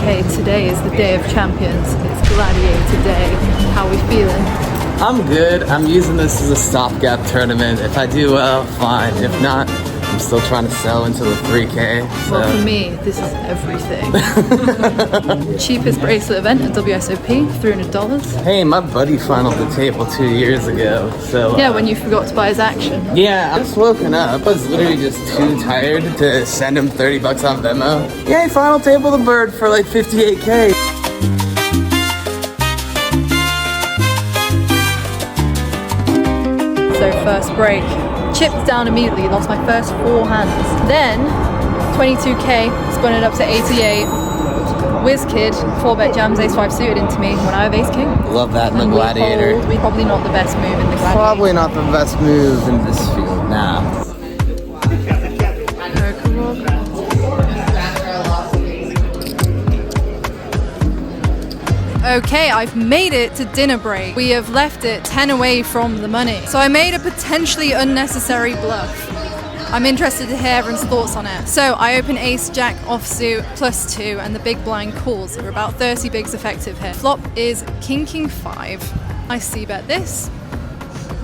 Okay, today is the day of champions. It's Gladiator Day. How are we feeling? I'm good. I'm using this as a stopgap tournament. If I do well, fine. If not, I'm still trying to sell into the 3K. So. Well, for me, this is everything. Cheapest bracelet event at WSOP, $300. Hey, my buddy finaled the table 2 years ago. So yeah, when you forgot to buy his action. Yeah, I just woken up. I was literally just too tired to send him 30 bucks on Venmo. Yay, final table the bird for like 58K. So first break, chipped down immediately, lost my first 4 hands. Then 22K, spun it up to 88. Whiz kid, 4-bet jams ace-5 suited into me when I have ace-king. Love that in the Gladiator. Probably not the best move in the Gladiator. Probably not the best move in this field, nah. Okay, I've made it to dinner break. We have left it 10 away from the money. So I made a potentially unnecessary bluff. I'm interested to hear everyone's thoughts on it. So I open ace jack offsuit +2 and the big blind calls. We're about 30 bigs effective here. Flop is king 5. I c-bet this.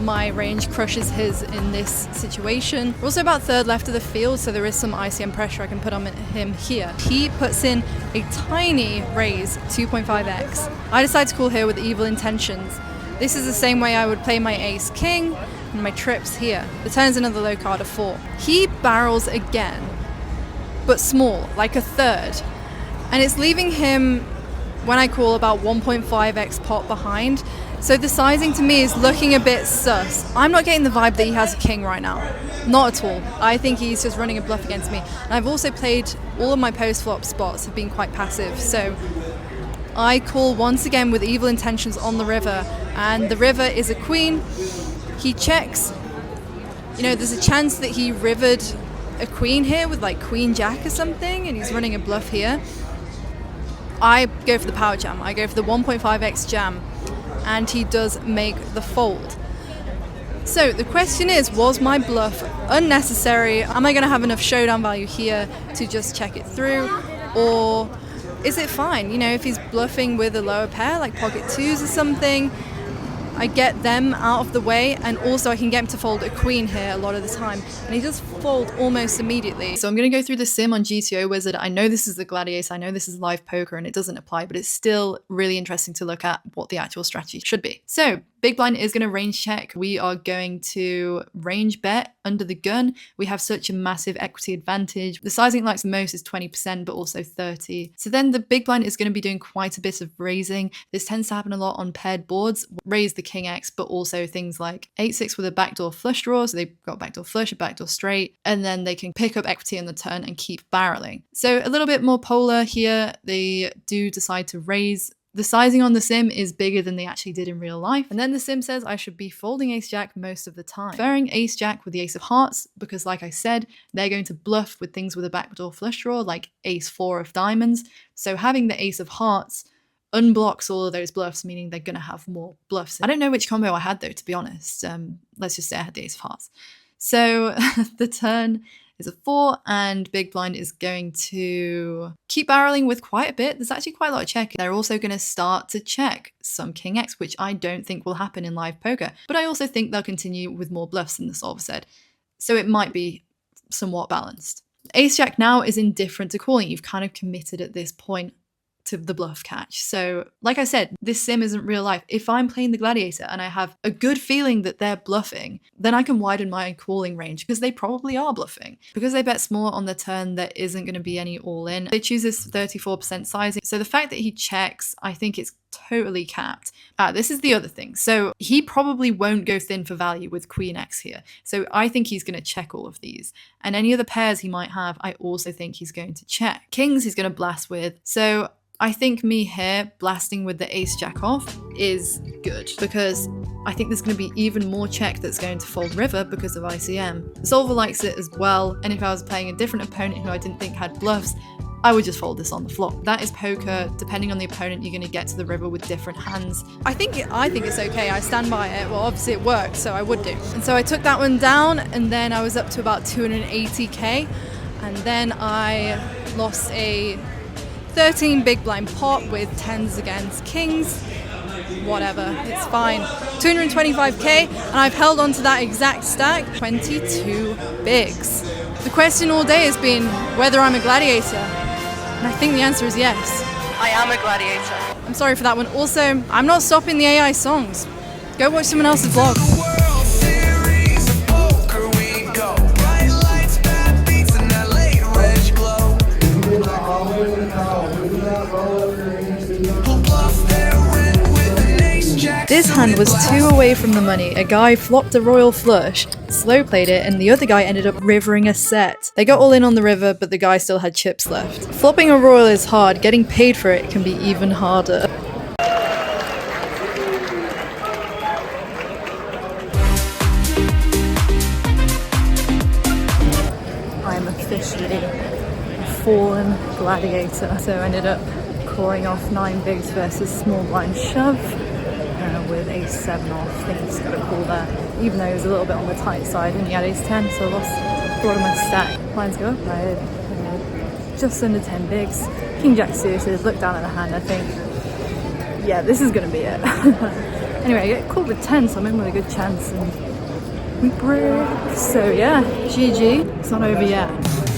My range crushes his in this situation. We're also about third left of the field, so there is some ICM pressure I can put on him here. He puts in a tiny raise, 2.5x. I decide to call here with evil intentions. This is the same way I would play my ace king and my trips here. The turn's another low card of 4. He barrels again, but small, like a third. And it's leaving him, when I call, about 1.5x pot behind. So the sizing to me is looking a bit sus. I'm not getting the vibe that he has a king right now. Not at all. I think he's just running a bluff against me. And I've also played, all of my post-flop spots have been quite passive. So I call once again with evil intentions on the river. And the river is a queen. He checks. You know, there's a chance that he rivered a queen here with like queen jack or something. And he's running a bluff here. I go for the power jam. I go for the 1.5x jam. And he does make the fold. So the question is, was my bluff unnecessary? Am I going to have enough showdown value here to just check it through? Or is it fine? You know, if he's bluffing with a lower pair, like pocket 2s or something, I get them out of the way, and also I can get him to fold a queen here a lot of the time, and he does fold almost immediately. So I'm going to go through the sim on GTO Wizard. I know this is the Gladiator, I know this is live poker and it doesn't apply, but it's still really interesting to look at what the actual strategy should be. So big blind is going to range check. We are going to range bet under the gun. We have such a massive equity advantage. The sizing it likes the most is 20%, but also 30. So then the big blind is going to be doing quite a bit of raising. This tends to happen a lot on paired boards. Raise the king X, but also things like 8-6 with a backdoor flush draw. So they've got backdoor flush, a backdoor straight, and then they can pick up equity on the turn and keep barreling. So a little bit more polar here. They do decide to raise. The sizing on the sim is bigger than they actually did in real life. And then the sim says I should be folding ace-jack most of the time. Preferring ace-jack with the ace of hearts because, like I said, they're going to bluff with things with a backdoor flush draw like ace-4 of diamonds. So having the ace of hearts unblocks all of those bluffs, meaning they're going to have more bluffs. I don't know which combo I had though, to be honest. Let's just say I had the ace of hearts. So the turn is a 4 and big blind is going to keep barreling with quite a bit. There's actually quite a lot of check. They're also going to start to check some king X, which I don't think will happen in live poker, but I also think they'll continue with more bluffs than the solver said. So it might be somewhat balanced. Ace jack now is indifferent to calling. You've kind of committed at this point to the bluff catch. So like I said, this sim isn't real life. If I'm playing the Gladiator and I have a good feeling that they're bluffing, then I can widen my calling range because they probably are bluffing. Because they bet smaller on the turn, there isn't going to be any all in. They choose this 34% sizing. So the fact that he checks, I think it's totally capped. This is the other thing. So he probably won't go thin for value with Queen X here. So I think he's going to check all of these. And any other pairs he might have, I also think he's going to check. Kings he's going to blast with. So I think me here blasting with the ace jack off is good because I think there's going to be even more check that's going to fold river because of ICM. The solver likes it as well, and if I was playing a different opponent who I didn't think had bluffs, I would just fold this on the flop. That is poker. Depending on the opponent, you're going to get to the river with different hands. I think it's okay. I stand by it. Well, obviously it worked, so I would do. And so I took that one down, and then I was up to about 280k, and then I lost a 13 big blind pot with 10s against kings. Whatever, it's fine. 225k, and I've held on to that exact stack, 22 bigs. The question all day has been whether I'm a gladiator, and I think the answer is yes. I am a gladiator. I'm sorry for that one. Also, I'm not stopping the AI songs. Go watch someone else's vlog. World Series of Poker we go. Bright lights, bad beats, and that late red glow. We'll bluff their rent with an ace jack. This hand was 2 away from the money. A guy flopped a royal flush, slow played it, and the other guy ended up rivering a set. They got all in on the river, but the guy still had chips left. Flopping a royal is hard. Getting paid for it can be even harder. I'm officially a fallen gladiator. So I ended up calling off 9 bigs versus small blind shove with ace 7 off. I think he's got a call there, even though he was a little bit on the tight side and he had ace 10, so I lost a lot of my stack. Blinds go up, I had just under 10 bigs. King jack suited, look down at the hand, I think, yeah, this is gonna be it. Anyway, I get called with 10, so I'm in with a good chance and we break. So yeah, GG, it's not over yet.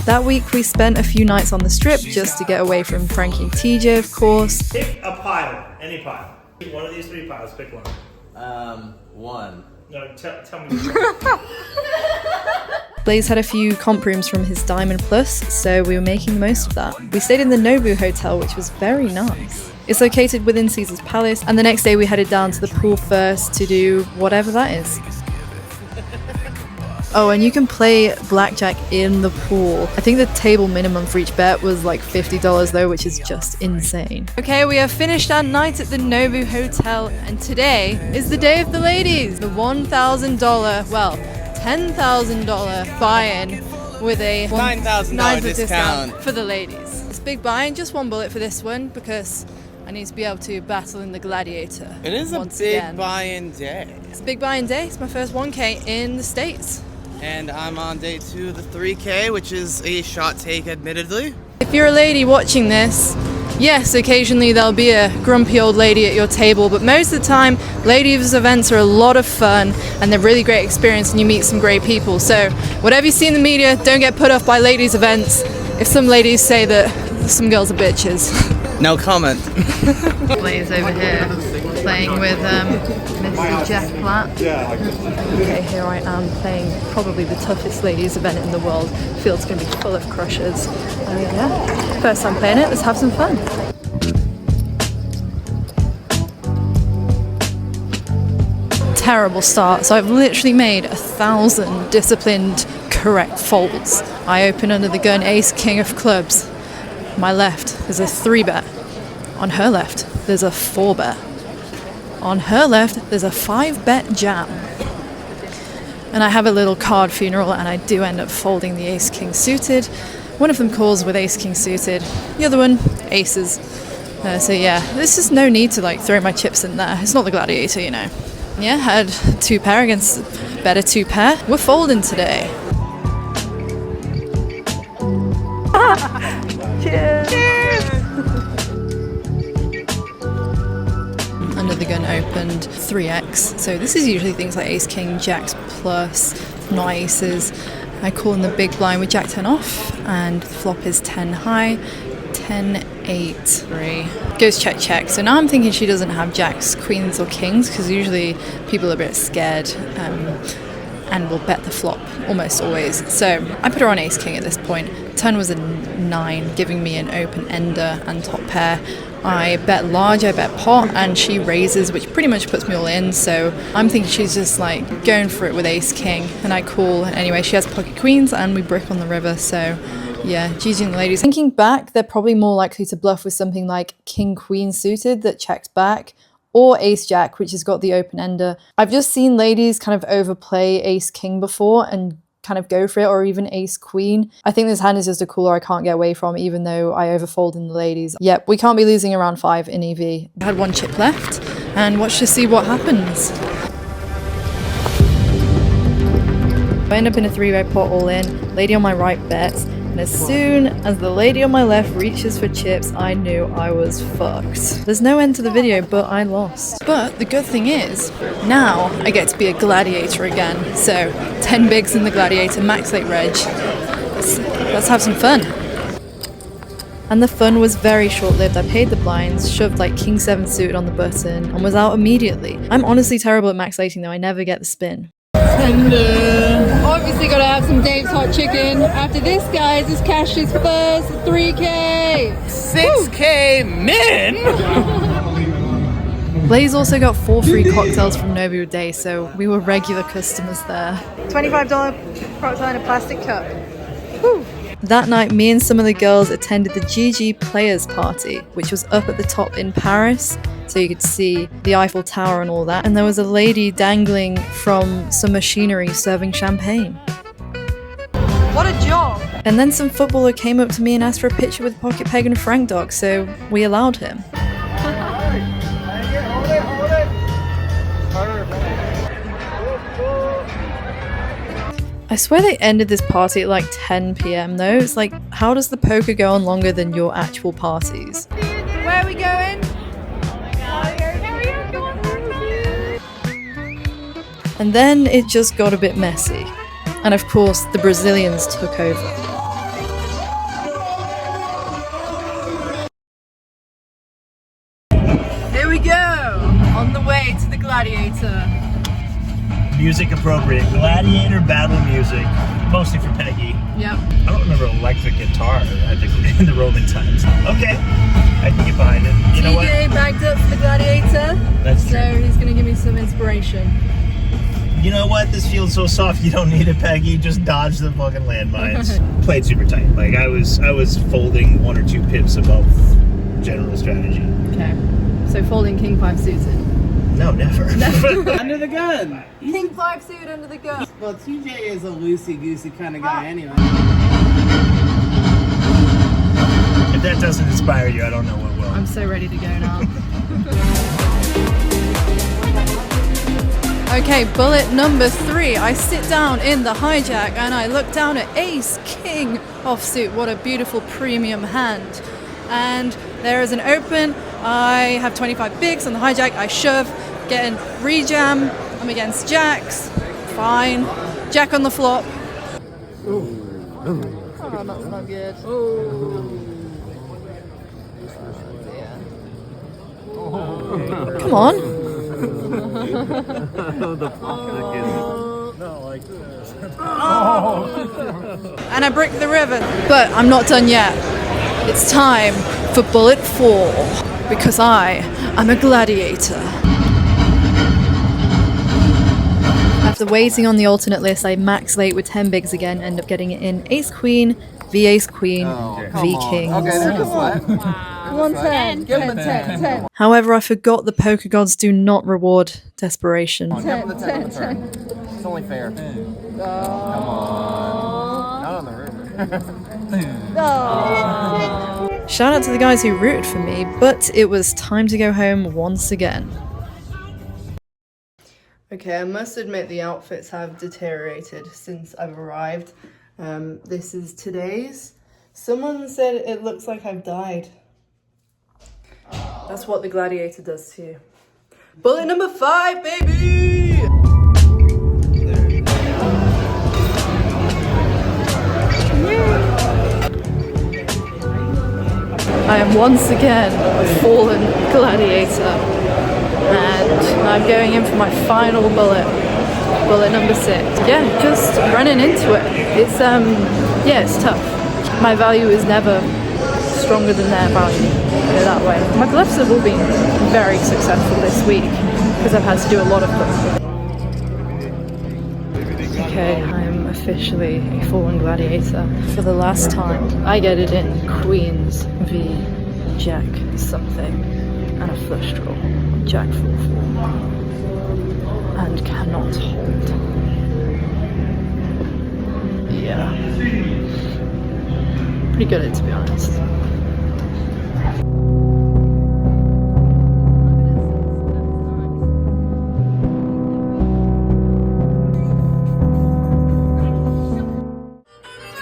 That week we spent a few nights on the strip just to get away from Frankie and TJ, of course. Pick a pile, any pile. One of these 3 piles, pick one. One. No, tell me. Blaze had a few comp rooms from his Diamond Plus, so we were making the most of that. We stayed in the Nobu Hotel, which was very nice. It's located within Caesar's Palace, and the next day we headed down to the pool first to do whatever that is. Oh, and you can play blackjack in the pool. I think the table minimum for each bet was like $50 though, which is just insane. Okay, we have finished our night at the Nobu Hotel, and today is the day of the ladies. The $1,000, well, $10,000 buy-in with a $9,000 discount for the ladies. It's big buy-in, just 1 bullet for this one because I need to be able to battle in the Gladiator. It is a once big again. buy-in day. It's a big buy-in day. It's my first 1K in the States. And I'm on day 2 of the 3K, which is a shot take, admittedly. If you're a lady watching this, yes, occasionally there'll be a grumpy old lady at your table, but most of the time, ladies' events are a lot of fun and they're really great experience and you meet some great people. So whatever you see in the media, don't get put off by ladies' events. If some ladies say that some girls are bitches. No comment. Blaze over here playing with Mr. Jeff Platt. Okay, here I am playing probably the toughest ladies event in the world. Field's gonna be full of crushers. Yeah, first time playing it, let's have some fun. Terrible start, so I've literally made 1,000 disciplined correct folds. I open under the gun ace king of clubs. My left, there's a 3-bet. On her left, there's a 4-bet. On her left, there's a 5-bet jam. And I have a little card funeral, and I do end up folding the ace-king suited. One of them calls with ace-king suited. The other one, aces. So yeah, there's just no need to like throw my chips in there. It's not the Gladiator, you know. Yeah, had 2-pair against better 2-pair. We're folding today. Cheers! Cheers! Under the gun opened 3x. So this is usually things like ace king, jacks plus, not aces. I call in the big blind with jack 10 off, and the flop is 10 high, 10 8 3. Goes check check. So now I'm thinking she doesn't have jacks, queens, or kings, because usually people are a bit scared and will bet the flop almost always. So I put her on ace king at this point. Turn was a 9, giving me an open ender and top pair. I bet large, I bet pot, and she raises, which pretty much puts me all in. So I'm thinking she's just like going for it with ace king, and I call. Anyway, she has pocket queens, and we brick on the river. So yeah, GG and the ladies. Thinking back, they're probably more likely to bluff with something like king queen suited that checks back, or ace jack, which has got the open ender. I've just seen ladies kind of overplay ace king before and kind of go for it, or even ace queen. I think this hand is just a cooler I can't get away from, even though I overfold in the ladies. Yep, we can't be losing around 5 in EV. I had 1 chip left, and watch to see what happens. I end up in a 3-way pot all in. Lady on my right bets. And as soon as the lady on my left reaches for chips, I knew I was fucked. There's no end to the video, but I lost. But the good thing is, now I get to be a gladiator again. So 10 bigs in the gladiator, max late reg. Let's have some fun. And the fun was very short-lived. I paid the blinds, shoved like King 7 suited on the button, and was out immediately. I'm honestly terrible at max lating though, I never get the spin. Obviously gotta have some Dave's hot chicken. After this, guys, this cashed his first 3K. 6K min! Blaze also got 4 free cocktails from Nobu Day, so we were regular customers there. $25 cocktail in a plastic cup. Woo. That night, me and some of the girls attended the GG Players Party, which was up at the top in Paris, so you could see the Eiffel Tower and all that. And there was a lady dangling from some machinery serving champagne. What a job! And then some footballer came up to me and asked for a picture with Pocket Peg and Frank Dog, so we allowed him. I swear they ended this party at like 10 PM though. It's like, how does the poker go on longer than your actual parties? Where are we going? And then it just got a bit messy. And of course, the Brazilians took over. Here we go! On the way to the Gladiator. Music appropriate. Gladiator battle music. Mostly for Peggy. Yep. I don't remember electric guitar, I think, in the Roman times. Okay. I can get behind it. You know what? TJ bagged up for the Gladiator. That's true. So he's gonna give me some inspiration. You know what? This feels so soft. You don't need it, Peggy. Just dodge the fucking landmines. Played super tight. Like I was folding 1 or 2 pips above general strategy. Okay. So folding King 5 suited. No, never. Under the gun. King 5 suited under the gun. Well, TJ is a loosey-goosey kind of guy anyway. If that doesn't inspire you, I don't know what will. I'm so ready to go now. Okay, bullet number 3. I sit down in the hijack and I look down at Ace King offsuit. What a beautiful premium hand. And there is an open. I have 25 bigs on the hijack. I shove, getting rejam. I'm against jacks. Fine. Jack on the flop. Oh, that's not good. Come on. And I brick the river. But I'm not done yet. It's time for bullet 4. Because I am a gladiator. After waiting on the alternate list, I max late with 10 bigs again, end up getting it in Ace Queen, V Ace Queen, V King. Okay, they're just flat. Come on, 10. Give them a 10. However, I forgot the poker gods do not reward desperation. 10 for the 10 on the turn. It's only fair. Come on. Not on the river. Shout out to the guys who rooted for me, but it was time to go home once again. Okay, I must admit the outfits have deteriorated since I've arrived. This is today's. Someone said it looks like I've died. That's what the Gladiator does to you. Bullet number 5, baby! I am once again a fallen gladiator, and I'm going in for my final bullet number 6. Yeah, just running into it. It's it's tough. My value is never stronger than their value, put it that way. My glyphs have all been very successful this week because I've had to do a lot of them. Okay, I'm officially a fallen gladiator. For the last time, I get it in Queens v Jack something and a flush draw. Jack 4-4 and cannot hold. Yeah, pretty good at it, to be honest.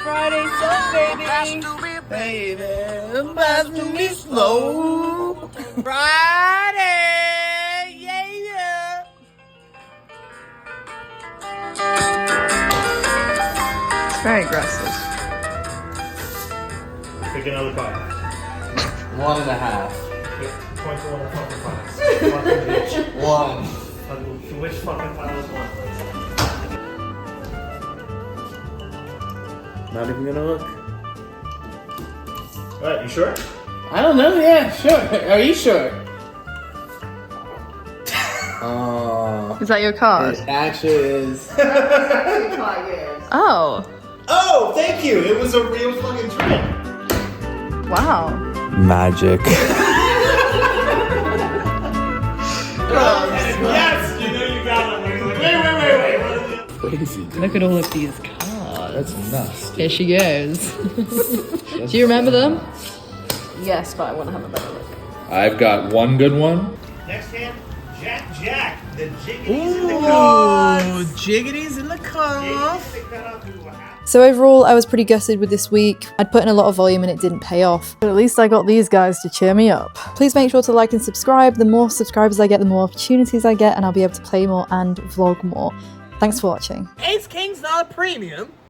Friday's up, baby! baby, pass me slow. Friday, yeah. Very aggressive. Pick another card. 1.5. Point to one of the fucking files. Fucking bitch. 1. Which fucking file is one? Not even gonna look. Alright, you sure? I don't know. Yeah, sure. Are you sure? Is that your card? It actually is. Oh, Oh, thank you. It was a real fucking trick. wow. Magic. Yes, you know you got it. Wait. Crazy. Look at all of these cards. That's nuts. Here she goes. Do you remember them? Yes, but I want to have a better look. I've got one good one. Next hand, Jack. The jiggities in the Oh, cards. jiggities in the cuff. So overall, I was pretty gutted with this week. I'd put in a lot of volume and it didn't pay off. But at least I got these guys to cheer me up. Please make sure to like and subscribe. The more subscribers I get, the more opportunities I get, and I'll be able to play more and vlog more. Thanks for watching. Ace King's not a premium.